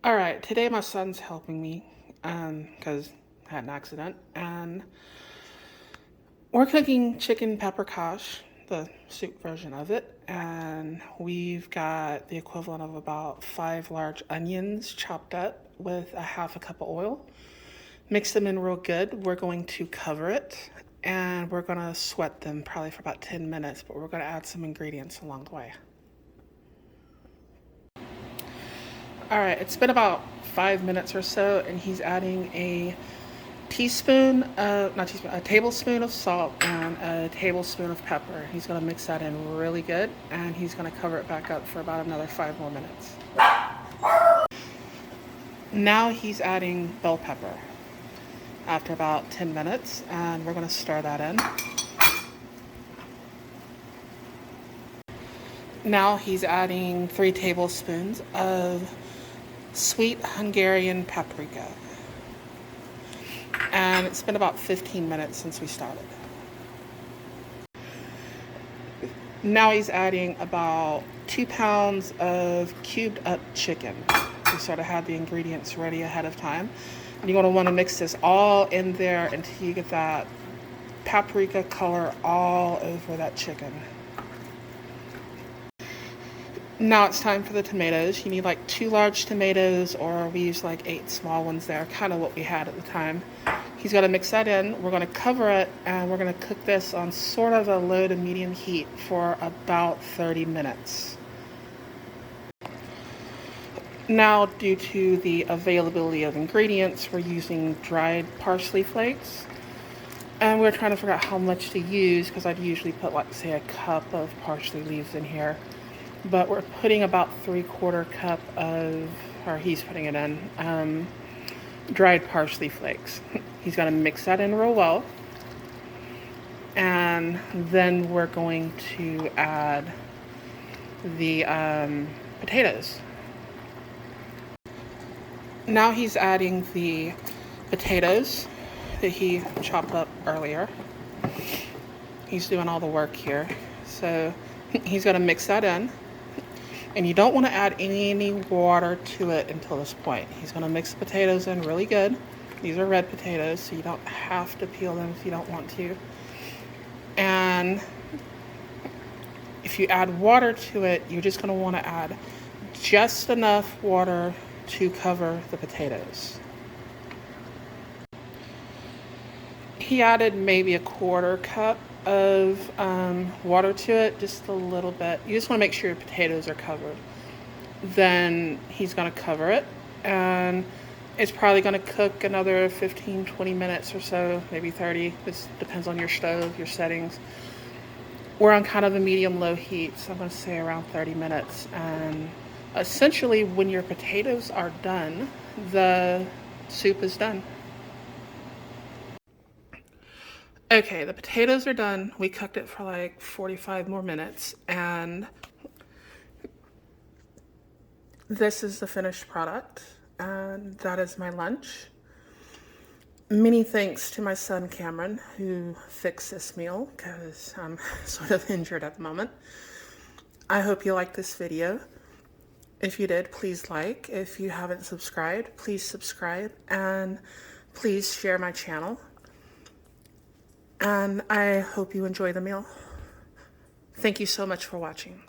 All right, today my son's helping me because I had an accident, and we're cooking chicken paprikash, the soup version of it, and we've got the equivalent of about 5 large onions chopped up with a half a cup of oil. Mix them in real good. We're going to cover it, and we're going to sweat them probably for about 10 minutes, but we're going to add some ingredients along the way. All right, it's been about 5 minutes or so, and he's adding a tablespoon of salt and a tablespoon of pepper. He's gonna mix that in really good, and he's gonna cover it back up for about another 5 more minutes. Now he's adding bell pepper after about 10 minutes, and we're gonna stir that in. Now he's adding 3 tablespoons of sweet Hungarian paprika. And it's been about 15 minutes since we started. Now he's adding about 2 pounds of cubed up chicken. We sort of had the ingredients ready ahead of time. And you're going to want to mix this all in there until you get that paprika color all over that chicken. Now it's time for the tomatoes. You need like 2 large tomatoes, or we use like 8 small ones there, kind of what we had at the time. He's going to mix that in. We're going to cover it, and we're going to cook this on sort of a low to medium heat for about 30 minutes. Now, due to the availability of ingredients, we're using dried parsley flakes. And we're trying to figure out how much to use, because I'd usually put like, say, a cup of parsley leaves in here. But we're putting about 3/4 cup of, or he's putting it in, dried parsley flakes. He's going to mix that in real well. And then we're going to add the potatoes. Now he's adding the potatoes that he chopped up earlier. He's doing all the work here. So he's going to mix that in. And you don't want to add any water to it until this point. He's going to mix the potatoes in really good. These are red potatoes, so you don't have to peel them if you don't want to. And if you add water to it, you're just going to want to add just enough water to cover the potatoes. He added maybe a 1/4 cup of water to it, just a little bit. You just want to make sure your potatoes are covered. Then he's going to cover it, and it's probably going to cook another 15-20 minutes or so, maybe 30. This depends on your stove, your settings. We're on kind of a medium-low heat, so I'm going to say around 30 minutes. And essentially, when your potatoes are done, the soup is done. Okay, the potatoes are done. We cooked it for like 45 more minutes, and this is the finished product, and that is my lunch. Many thanks to my son Cameron, who fixed this meal, because I'm sort of injured at the moment. I hope you liked this video. If you did, please like. If you haven't subscribed, please subscribe, and please share my channel. And I hope you enjoy the meal. Thank you so much for watching.